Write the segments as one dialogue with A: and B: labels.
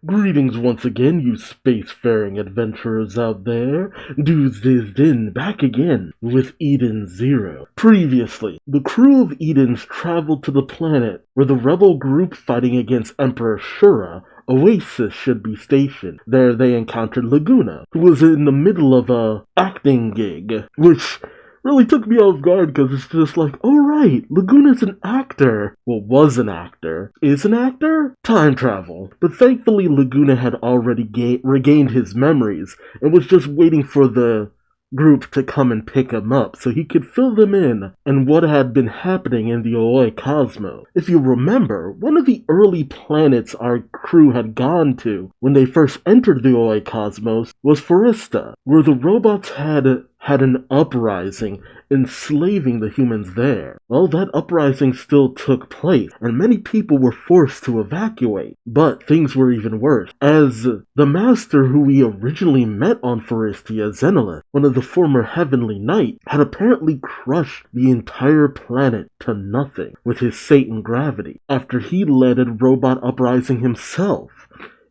A: Greetings once again, you spacefaring adventurers out there. Duuz-Diz-Din back again with Eden Zero. Previously, the crew of Edens traveled to the planet where the rebel group fighting against Emperor Shura Oasis should be stationed. There they encountered Laguna, who was in the middle of a acting gig, which really took me off guard because it's just like, oh right, Laguna's an actor. Well, was an actor. Is an actor? Time travel. But thankfully Laguna had already regained his memories and was just waiting for the group to come and pick him up so he could fill them in on what had been happening in the Oi cosmos. If you remember, one of the early planets our crew had gone to when they first entered the Oi cosmos was Foresta, where the robots had an uprising enslaving the humans there. Well, that uprising still took place, and many people were forced to evacuate. But things were even worse, as the master who we originally met on Forestia, Zenilith, one of the former Heavenly Knight, had apparently crushed the entire planet to nothing with his Satan gravity, after he led a robot uprising himself.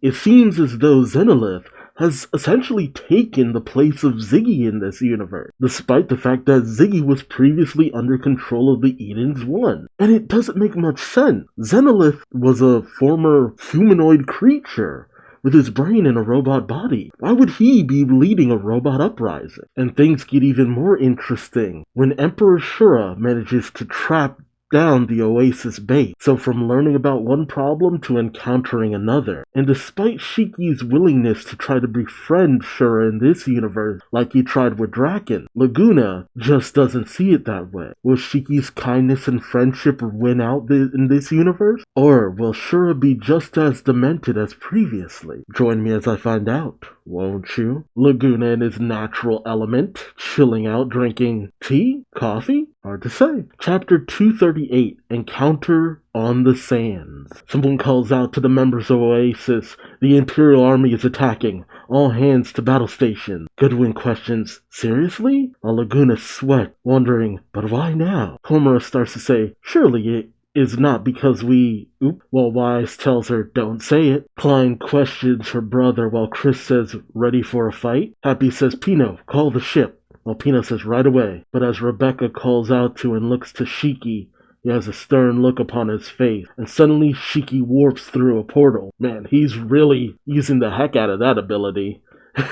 A: It seems as though Zenilith has essentially taken the place of Ziggy in this universe, despite the fact that Ziggy was previously under control of the Edens One. And it doesn't make much sense. Zenilith was a former humanoid creature with his brain in a robot body. Why would he be leading a robot uprising? And things get even more interesting when Emperor Shura manages to trap down the Oasis base. So from learning about one problem to encountering another. And despite Shiki's willingness to try to befriend Shura in this universe like he tried with Draken, Laguna just doesn't see it that way. Will Shiki's kindness and friendship win out in this universe? Or will Shura be just as demented as previously? Join me as I find out, won't you? Laguna in his natural element, chilling out, drinking tea? Coffee? Hard to say. Chapter 238, Encounter on the Sands. Someone calls out to the members of Oasis, the Imperial Army is attacking. All hands to battle station. Goodwin questions, seriously? Laguna sweat, wondering, but why now? Homura starts to say, surely it is not because we... While Wise tells her, don't say it. Klein questions her brother while Chris says, ready for a fight? Happy says, Pino, call the ship. Well, Pino says right away, but as Rebecca calls out to and looks to Shiki, he has a stern look upon his face, and suddenly Shiki warps through a portal. Man, he's really using the heck out of that ability.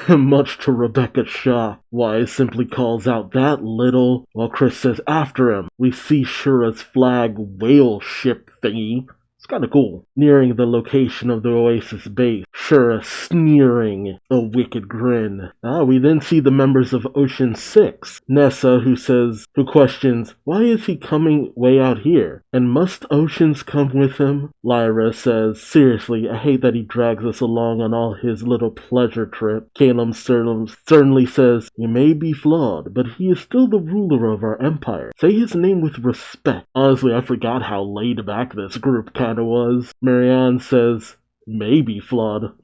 A: Much to Rebecca's shock, Wise simply calls out that little, while Chris says after him. We see Shura's flag whale ship thingy. It's kinda cool. Nearing the location of the Oasis base, Shura sneering a wicked grin. We then see the members of Ocean 6. Nessa, who questions, why is he coming way out here? And must Oceans come with him? Lyra says, seriously, I hate that he drags us along on all his little pleasure trip. Caleb sternly says, he may be flawed, but he is still the ruler of our empire. Say his name with respect. Honestly, I forgot how laid back this group kinda was. Marianne says, maybe flawed.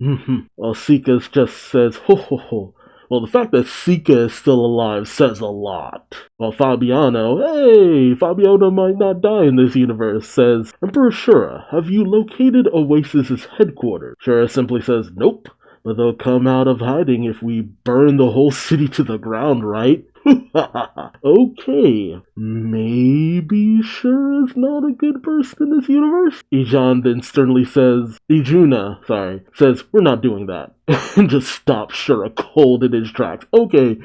A: While Sika just says, ho ho ho. Well, the fact that Sika is still alive says a lot. While Fabiano might not die in this universe, says, Emperor Shura, have you located Oasis's headquarters? Shura simply says, nope, but they'll come out of hiding if we burn the whole city to the ground, right? Okay, maybe Shura's not a good person in this universe? Ijun then sternly says, says, we're not doing that. And just stops Shura cold in his tracks. Okay,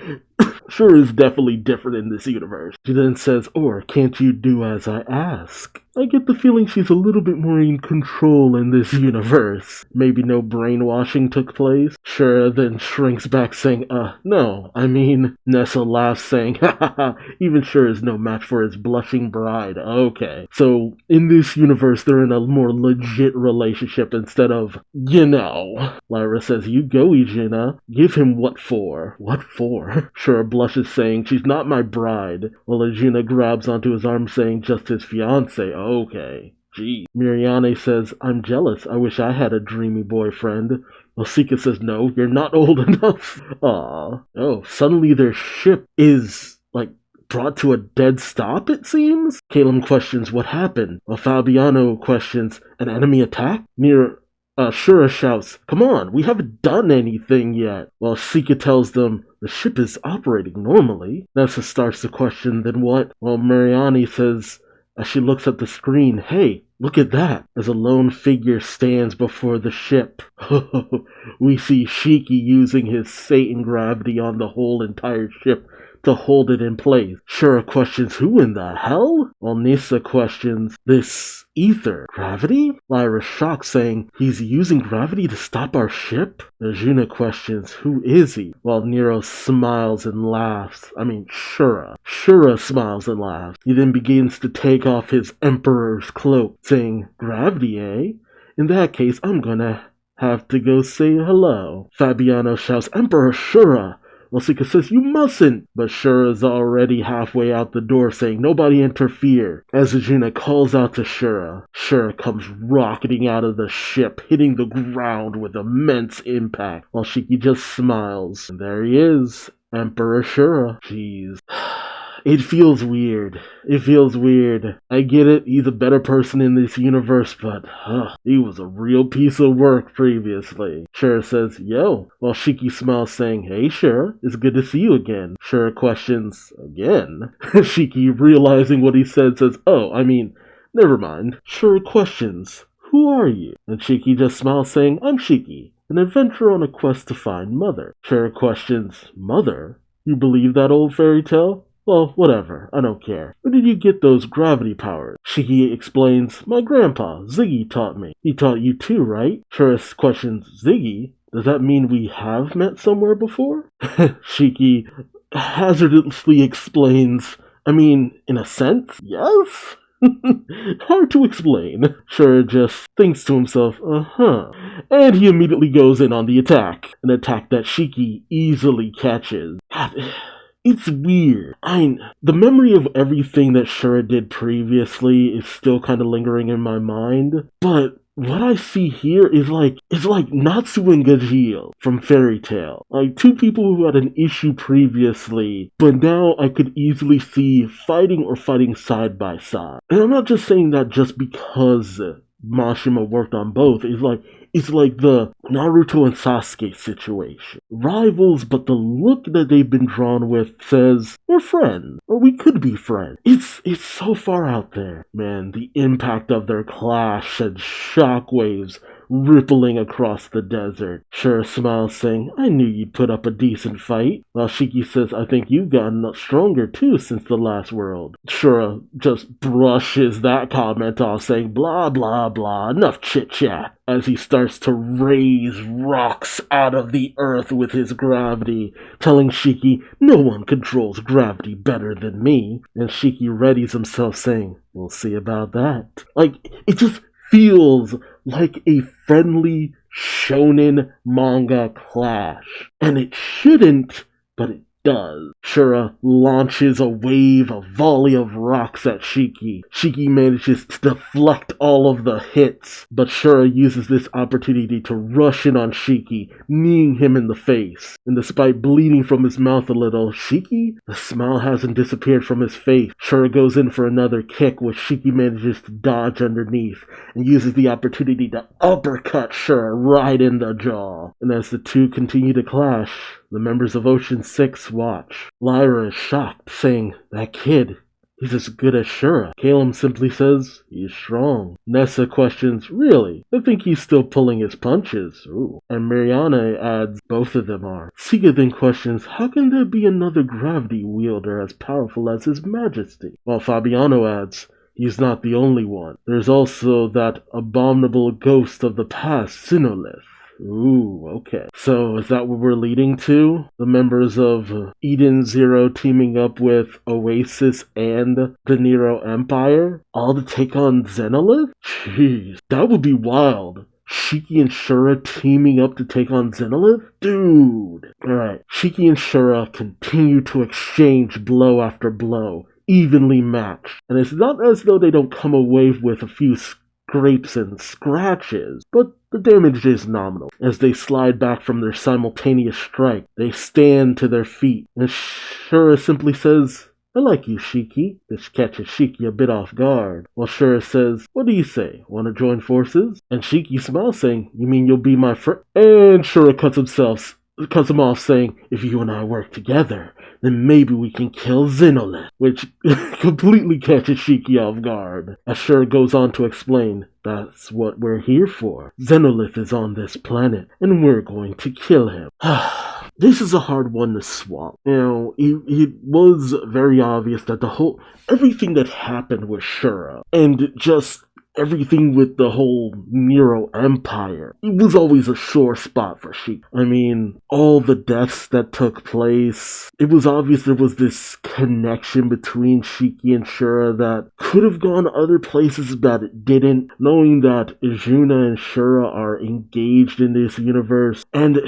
A: Shura is definitely different in this universe. She then says, or can't you do as I ask? I get the feeling she's a little bit more in control in this universe. Maybe no brainwashing took place? Shura then shrinks back saying, no, I mean... Nessa laughs saying, ha, even Shura is no match for his blushing bride. Okay. So, in this universe, they're in a more legit relationship instead of, Lyra says, you go, Ijuna. Give him what for? What for? Shura blushes saying, she's not my bride. While Ijuna grabs onto his arm saying, just his fiancé. Okay. Gee. Miriane says, I'm jealous. I wish I had a dreamy boyfriend. Well, Sika says, no, you're not old enough. Aww. Oh, suddenly their ship is, brought to a dead stop, it seems? Caleb questions what happened, while Fabiano questions, an enemy attack? Near Shura shouts, "Come on, we haven't done anything yet," while Sheikah tells them the ship is operating normally. Nessa starts to question, then what? While Mariani says, as she looks at the screen, "Hey, look at that," as a lone figure stands before the ship. We see Shiki using his Satan gravity on the whole entire ship to hold it in place. Shura questions, "Who in the hell?" While Nisa questions, "This ether. Gravity?" Lyra's shocked, saying, "He's using gravity to stop our ship?" Arjuna questions, "Who is he?" While Nero smiles and laughs. Shura smiles and laughs. He then begins to take off his Emperor's cloak, saying, "Gravity, eh? In that case, I'm gonna have to go say hello." Fabiano shouts, "Emperor Shura!" Well, Sheikah says, "You mustn't!" But Shura's already halfway out the door saying, "Nobody interfere." As Ajuna calls out to Shura, Shura comes rocketing out of the ship, hitting the ground with immense impact, while Shiki just smiles. And there he is, Emperor Shura. Jeez. It feels weird. I get it, he's a better person in this universe, but he was a real piece of work previously. Shura says, "Yo," while Shiki smiles saying, "Hey Shura, it's good to see you again." Shura questions, "Again?" Shiki, realizing what he said, says, "Oh, I mean, never mind." Shura questions, "Who are you?" And Shiki just smiles saying, "I'm Shiki, an adventurer on a quest to find Mother." Shura questions, "Mother? You believe that old fairy tale?" "Well, whatever, I don't care. Where did you get those gravity powers?" Shiki explains, "My grandpa, Ziggy, taught me." "He taught you too, right?" Shura questions, "Ziggy? Does that mean we have met somewhere before?" Shiki hazardously explains, "I mean, in a sense, yes?" Hard to explain. Shura just thinks to himself, and he immediately goes in on the attack. An attack that Shiki easily catches. God, it's weird. The memory of everything that Shura did previously is still kind of lingering in my mind, but what I see here is like Natsu and Gajeel from Fairy Tail. Like two people who had an issue previously, but now I could easily see fighting side by side. And I'm not just saying that just because Mashima worked on both. It's like the Naruto and Sasuke situation. Rivals, but the look that they've been drawn with says, we're friends, or we could be friends. It's so far out there. Man, the impact of their clash sends shockwaves rippling across the desert. Shura smiles, saying, "I knew you'd put up a decent fight." While Shiki says, "I think you've gotten stronger too since the last world." Shura just brushes that comment off, saying, "Blah, blah, blah, enough chit-chat," as he starts to raise rocks out of the earth with his gravity, telling Shiki, "No one controls gravity better than me." And Shiki readies himself, saying, "We'll see about that." It just feels like a friendly shonen manga clash. And it shouldn't, but it does. Shura launches a volley of rocks at Shiki. Shiki manages to deflect all of the hits, but Shura uses this opportunity to rush in on Shiki, kneeing him in the face. And despite bleeding from his mouth a little, Shiki, the smile hasn't disappeared from his face. Shura goes in for another kick, which Shiki manages to dodge underneath, and uses the opportunity to uppercut Shura right in the jaw. And as the two continue to clash, the members of Ocean 6 watch. Lyra is shocked, saying, "That kid, he's as good as Shura." Calum simply says, "He's strong." Nessa questions, "Really? I think he's still pulling his punches." Ooh. And Mariana adds, "Both of them are." Sheikah then questions, "How can there be another gravity wielder as powerful as His Majesty?" While Fabiano adds, "He's not the only one. There's also that abominable ghost of the past, Sinolith." Ooh, okay. So is that what we're leading to? The members of Eden Zero teaming up with Oasis and the Nero Empire? All to take on Zenolith? Jeez, that would be wild. Shiki and Shura teaming up to take on Zenolith? Dude! Alright, Shiki and Shura continue to exchange blow after blow, evenly matched. And it's not as though they don't come away with a few scrapes and scratches, but the damage is nominal. As they slide back from their simultaneous strike, they stand to their feet, and Shura simply says, I like you, Shiki. This catches Shiki a bit off guard. While Shura says, what do you say? Want to join forces? And Shiki smiles, saying, you mean you'll be my friend? And Shura cuts him off, saying, if you and I work together, then maybe we can kill Xenolith, which completely catches Shiki off guard. As Shura goes on to explain, that's what we're here for. Xenolith is on this planet, and we're going to kill him. This is a hard one to swallow. You know, it was very obvious that everything that happened with Shura, and just everything with the whole Nero Empire, it was always a sore spot for Shiki. I mean, all the deaths that took place, it was obvious there was this connection between Shiki and Shura that could have gone other places, but it didn't, knowing that Izuna and Shura are engaged in this universe. And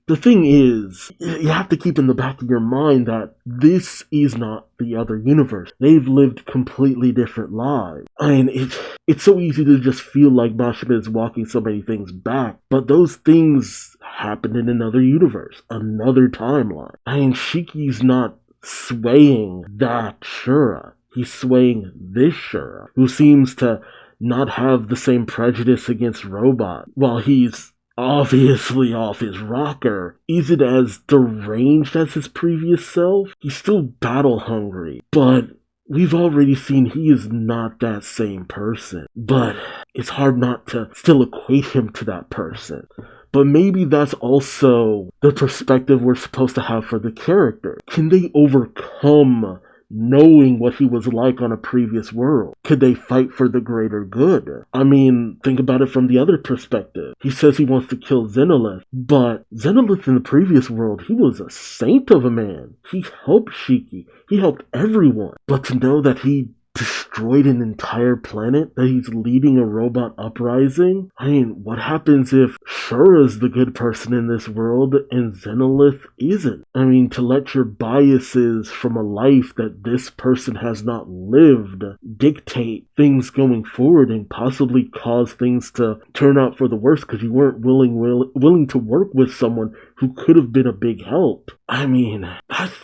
A: the thing is, you have to keep in the back of your mind that this is not the other universe. They've lived completely different lives. I mean, it's so easy to just feel like Mashima is walking so many things back, but those things happened in another universe, another timeline. I mean, Shiki's not swaying that Shura. He's swaying this Shura, who seems to not have the same prejudice against robots, while he's obviously off his rocker. Isn't as deranged as his previous self. He's still battle hungry, but we've already seen he is not that same person. But it's hard not to still equate him to that person. But maybe that's also the perspective we're supposed to have for the character. Can they overcome knowing what he was like on a previous world? Could they fight for the greater good? I mean, think about it from the other perspective. He says he wants to kill Xenolith, but Xenolith in the previous world, he was a saint of a man. He helped Shiki. He helped everyone. But to know that he destroyed an entire planet, that he's leading a robot uprising? I mean, what happens if Shura's the good person in this world and Xenolith isn't? I mean, to let your biases from a life that this person has not lived dictate things going forward and possibly cause things to turn out for the worse because you weren't willing to work with someone who could have been a big help. I mean,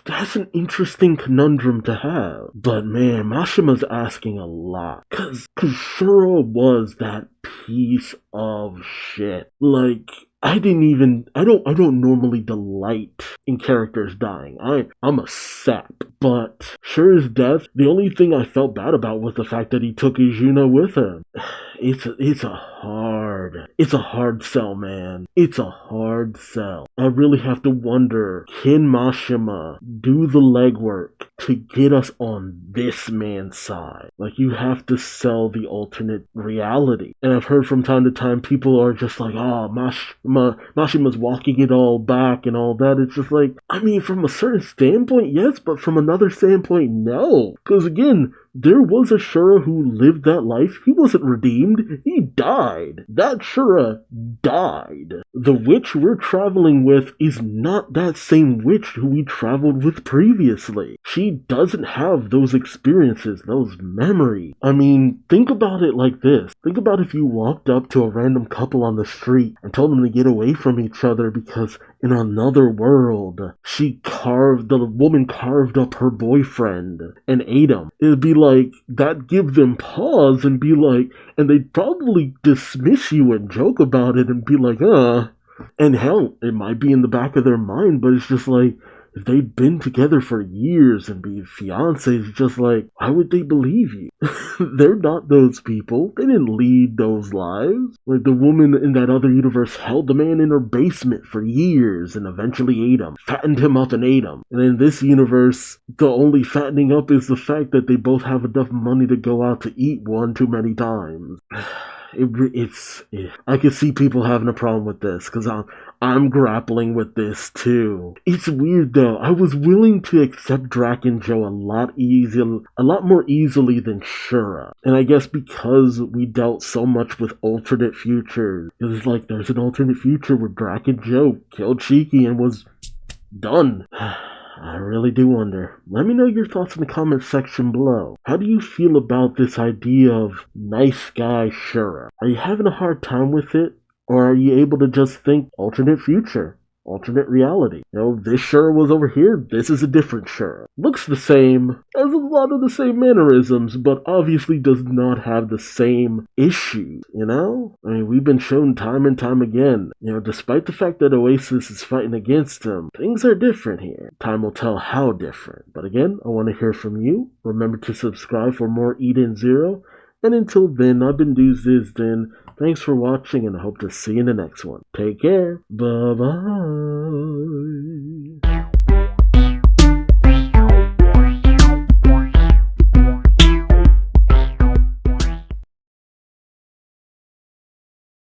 A: that's an interesting conundrum to have. But man, Mashima's asking a lot. Cause Shura was that piece of shit. Like, I don't normally delight in characters dying. I'm a sap. But Shura's death, the only thing I felt bad about was the fact that he took Izuna with him. It's a hard sell, man. It's a hard sell. I really have to wonder, can Mashima do the legwork to get us on this man's side? Like, you have to sell the alternate reality. And I've heard from time to time people are just like, oh, Mashima's walking it all back and all that. It's just like, I mean, from a certain standpoint, yes, but from another standpoint, no. Because again, there was a Shura who lived that life. He wasn't redeemed. He died. That Shura died. The witch we're traveling with is not that same witch who we traveled with previously. She doesn't have those experiences, those memories. I mean, think about it like this. Think about if you walked up to a random couple on the street and told them to get away from each other because in another world, the woman carved up her boyfriend and ate him. It'd be like, that give them pause and be like, and they'd probably dismiss you and joke about it and be like, and hell, it might be in the back of their mind, but it's just like, if they'd been together for years and be fiancés, just like, why would they believe you? They're not those people. They didn't lead those lives. Like, the woman in that other universe held the man in her basement for years and eventually ate him. Fattened him up and ate him. And in this universe, the only fattening up is the fact that they both have enough money to go out to eat one too many times. I can see people having a problem with this because I'm grappling with this too. It's weird though. I was willing to accept Drac and Joe a lot more easily than Shura. And I guess because we dealt so much with alternate futures, it was like there's an alternate future where Drac and Joe killed Shiki and was done. I really do wonder. Let me know your thoughts in the comments section below. How do you feel about this idea of nice guy Shura? Are you having a hard time with it? Or are you able to just think alternate future? alternate reality. This Shura was over here, this is a different Shura. Looks the same, has a lot of the same mannerisms, but obviously does not have the same issues, I mean, we've been shown time and time again, despite the fact that Oasis is fighting against him, things are different here. Time will tell how different. But again, I want to hear from you. Remember to subscribe for more Eden Zero. And until then, I've been Duuz-Diz-Din. Thanks for watching, and I hope to see you in the next one. Take care. Bye-bye.